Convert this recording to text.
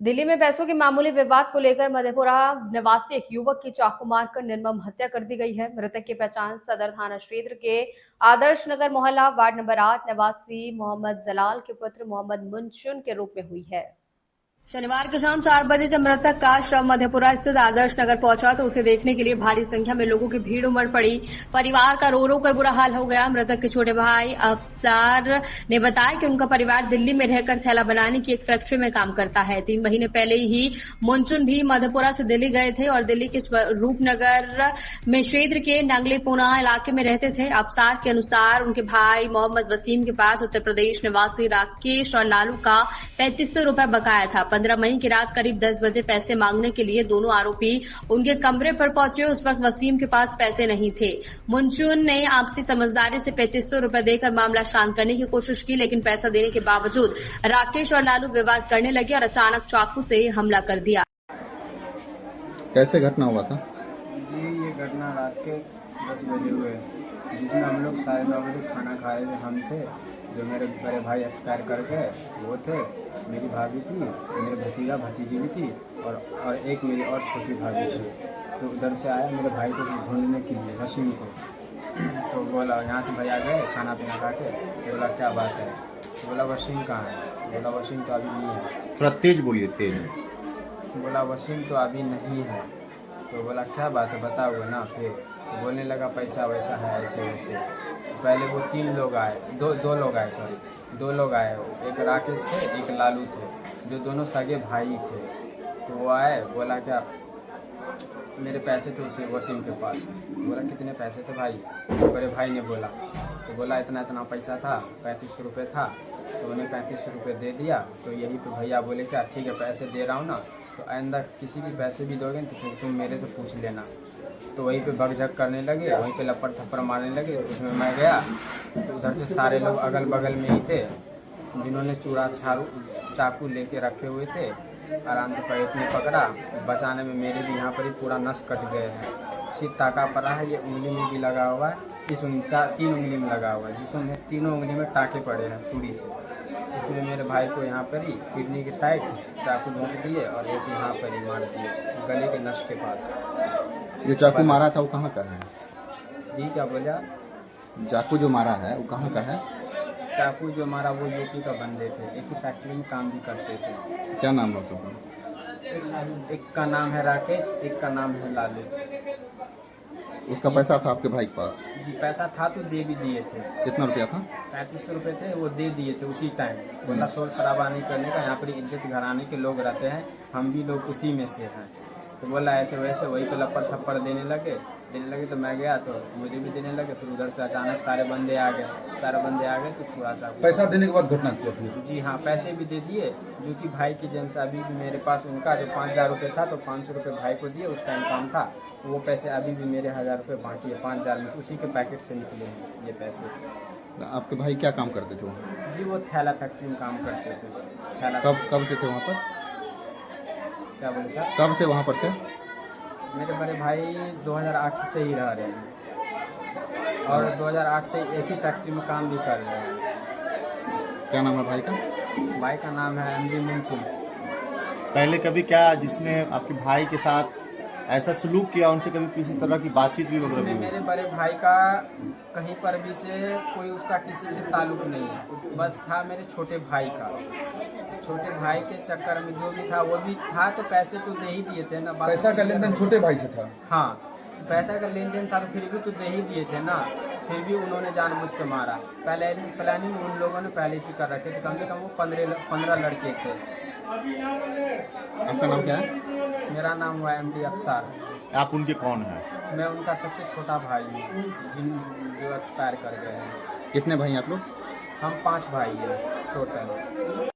दिल्ली में पैसों के मामूली विवाद को लेकर मधेपुरा निवासी एक युवक की चाकू मारकर निर्मम हत्या कर दी गई है। मृतक की पहचान सदर थाना क्षेत्र के आदर्श नगर मोहल्ला वार्ड नंबर 8 निवासी मोहम्मद जलाल के पुत्र मोहम्मद मुंचुन के रूप में हुई है। शनिवार की शाम 4 बजे जब मृतक का शव मधेपुरा स्थित आदर्श नगर पहुंचा तो उसे देखने के लिए भारी संख्या में लोगों की भीड़ उमड़ पड़ी। परिवार का रो रो कर बुरा हाल हो गया। मृतक के छोटे भाई अफसार ने बताया कि उनका परिवार दिल्ली में रहकर थैला बनाने की एक फैक्ट्री में काम करता है। 3 महीने पहले ही मुंचुन भी मधेपुरा से दिल्ली गए थे और दिल्ली के रूपनगर में क्षेत्र के नंगलीपुना इलाके में रहते थे। अफसार के अनुसार उनके भाई मोहम्मद वसीम के पास उत्तर प्रदेश निवासी राकेश और लालू का 3500 रुपए बकाया था। 15 मई की रात करीब 10 बजे पैसे मांगने के लिए दोनों आरोपी उनके कमरे पर पहुंचे। उस वक्त वसीम के पास पैसे नहीं थे। मुंचुन ने आपसी समझदारी से 3500 रुपए देकर मामला शांत करने की कोशिश की, लेकिन पैसा देने के बावजूद राकेश और लालू विवाद करने लगे और अचानक चाकू से हमला कर दिया। कैसे घटना हुआ था? जी, ये घटना रात के 10 बजे हुए, जिसमें हम लोग सारे 9 बजे खाना खाए हुए हम थे। जो मेरे बड़े भाई एक्सपायर कर गए वो थे, मेरी भाभी थी, मेरे भतीजा भतीजी भी थी और एक मेरी और छोटी भाभी थी। तो उधर से आया मेरे भाई को ढूंढने के लिए, वसीम को। तो बोला यहाँ से भैया गए खाना पीना खा के। बोला क्या बात है? तो बोला वसीम कहाँ है? बोला वसीम तो अभी नहीं है। थोड़ा तेज बोलिए, तेज। बोला वसीम तो अभी नहीं है। तो बोला क्या बात है बताओ ना। फिर तो बोलने लगा पैसा वैसा है ऐसे वैसे। पहले वो 3 लोग आए, दो लोग आए, सॉरी 2 लोग आए। एक राकेश थे, एक लालू थे, जो दोनों सगे भाई थे। तो वो आए, बोला क्या मेरे पैसे थे उसे वसीम के पास। बोला कितने पैसे थे भाई? बड़े भाई ने बोला। तो बोला इतना इतना पैसा था, 3500 रुपये था। तो उन्हें 3500 रुपये दे दिया। तो यही पे भैया बोले क्या ठीक है पैसे दे रहा हूँ ना, तो आइंदा किसी भी पैसे भी दोगे तो फिर तुम मेरे से पूछ लेना। तो वहीं पे भगझक करने लगे, वहीं पे लपड़ थप्पड़ मारने लगे। उसमें मैं गया तो उधर से सारे लोग अगल बगल में ही थे, जिन्होंने चूड़ा चाकू लेके रखे हुए थे। आराम से पैर ने पकड़ा, बचाने में मेरे भी यहाँ पर ही पूरा नस कट गए हैं। सिर टाका पड़ा है, ये उंगली में भी लगा हुआ है, इस 3 उंगली में लगा हुआ है, जिसमें तीनों उंगली में टाके पड़े हैं छुरी से। इसमें मेरे भाई को यहाँ पर ही किडनी के साइड चाकू भोंक दिए और एक यहाँ पर ही मार दिए, गले के नस के पास। जो चाकू मारा था वो कहाँ का है? जी क्या बोला? चाकू जो मारा है वो कहाँ का है? चाकू जो मारा वो यूपी का बंदे थे, एक ही फैक्ट्री में काम भी करते थे। क्या नाम है उसका? एक का नाम है राकेश, एक का नाम है लालू। उसका पैसा था आपके भाई के पास? जी पैसा था तो दे भी दिए थे। कितना रुपया था? 3500 रुपये थे, वो दे दिए थे उसी टाइम। बोला शोर शराबा नहीं करने का, यहाँ पर इज्जत घराने के लोग रहते हैं, हम भी लोग उसी में से हैं। तो बोला ऐसे वैसे, वही पे लपड़ थप्पड़ देने लगे। तो मैं गया तो मुझे भी देने लगे। फिर उधर से अचानक सारे बंदे आ गए तो छुड़ा चाकू। पैसा देने के बाद घटना क्या फिर? जी हाँ, पैसे भी दे दिए, जो कि भाई की जेब से अभी भी मेरे पास उनका जो 5000 रुपये था, तो 500 रुपये भाई को दिए, उस टाइम काम था। वो पैसे अभी भी मेरे 1000 रुपये बाकी है, 5000 में उसी के पैकेट से निकले हैं ये पैसे। आपके भाई क्या काम करते थे वो? जी वो थैला फैक्ट्री में काम करते थे। थैला कब से थे वहाँ पर? क्या बोले सर? कब से वहाँ पर थे? मेरे बड़े भाई 2008 से ही रह रहे हैं और 2008 से एक ही फैक्ट्री में काम भी कर रहे हैं। क्या नाम है भाई का? भाई का नाम है एमडी मुंचुन। पहले कभी क्या जिसने आपके भाई के साथ ऐसा सलूक किया, उनसे कभी किसी तरह की बातचीत भी वगैरह इसमें हुई? मेरे बड़े भाई का कहीं पर भी से कोई उसका किसी से ताल्लुक नहीं है, बस था मेरे छोटे भाई का। छोटे भाई के चक्कर में जो भी था वो भी था, तो पैसे तो दे ही दिए थे ना। पैसा का लेन देन छोटे भाई से था? हाँ, पैसा का लेन देन था तो फिर भी तो दे ही दिए थे ना। फिर भी उन्होंने जानबूझ के मारा। प्लानिंग उन लोगों ने पहले से कर रखे थे, कम से कम वो 15 लड़के थे। आपका नाम क्या है? मेरा नाम हुआ एमडी अफसार। आप उनके कौन हैं? मैं उनका सबसे छोटा भाई हूँ, जो एक्सपायर कर गए हैं। कितने भाई आप लोग? हम 5 भाई हैं टोटल।